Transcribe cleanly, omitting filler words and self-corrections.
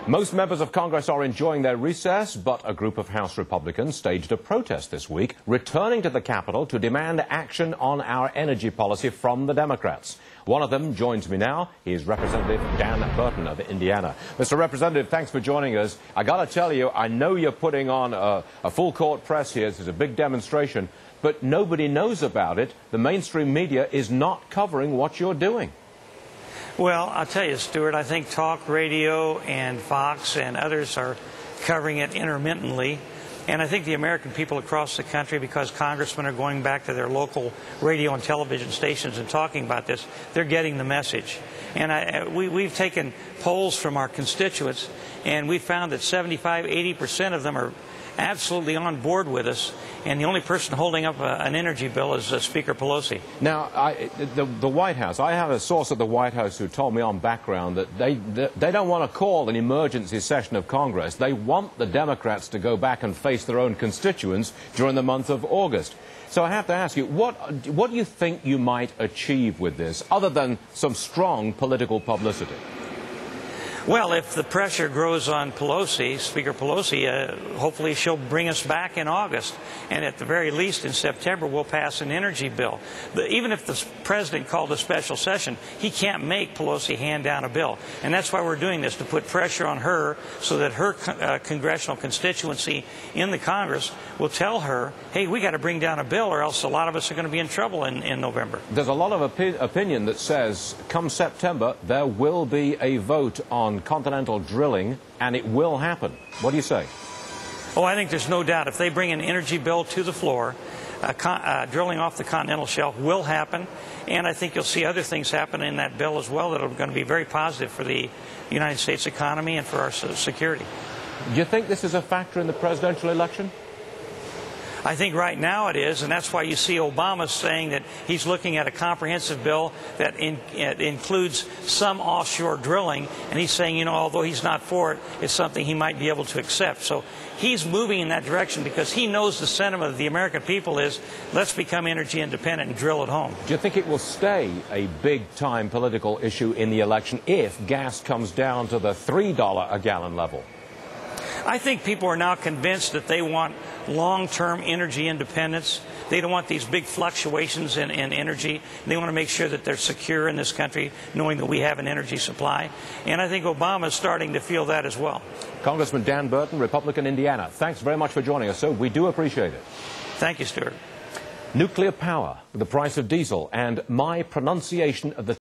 Most members of Congress are enjoying their recess, but a group of House Republicans staged a protest this week, returning to the Capitol to demand action on our energy policy from the Democrats. One of them joins me now. He is Representative Dan Burton of Indiana. Mr. Representative, thanks for joining us. I got to tell you, I know you're putting on a full-court press here. This is a big demonstration, but nobody knows about it. The mainstream media is not covering what you're doing. Well, I'll tell you, Stuart, I think talk radio and Fox and others are covering it intermittently. And I think the American people across the country, because congressmen are going back to their local radio and television stations and talking about this, they're getting the message. And we've taken polls from our constituents, and we found that 75–80% of them are absolutely on board with us, and the only person holding up an energy bill is Speaker Pelosi. Now, the White House, I have a source at the White House who told me on background that they don't want to call an emergency session of Congress. They want the Democrats to go back and face their own constituents during the month of August. So I have to ask you, what do you think you might achieve with this, other than some strong political publicity? Well, if the pressure grows on Pelosi, Speaker Pelosi, hopefully she'll bring us back in August. And at the very least in September, we'll pass an energy bill. But even if the president called a special session, he can't make Pelosi hand down a bill. And that's why we're doing this, to put pressure on her so that her congressional constituency in the Congress will tell her, hey, we got to bring down a bill or else a lot of us are going to be in trouble in November. There's a lot of opinion that says come September, there will be a vote on continental drilling, and it will happen. What do you say? Oh, I think there's no doubt. If they bring an energy bill to the floor, drilling off the continental shelf will happen, and I think you'll see other things happen in that bill as well that are going to be very positive for the United States economy and for our security. Do you think this is a factor in the presidential election? I think right now it is, and that's why you see Obama saying that he's looking at a comprehensive bill that includes some offshore drilling, and he's saying, you know, although he's not for it, it's something he might be able to accept. So he's moving in that direction because he knows the sentiment of the American people is, let's become energy independent and drill at home. Do you think it will stay a big-time political issue in the election if gas comes down to the $3 a gallon level? I think people are now convinced that they want long-term energy independence. They don't want these big fluctuations in energy. They want to make sure that they're secure in this country, knowing that we have an energy supply. And I think Obama is starting to feel that as well. Congressman Dan Burton, Republican, Indiana, thanks very much for joining us, sir. We do appreciate it. Thank you, Stuart. Nuclear power, the price of diesel, and my pronunciation of the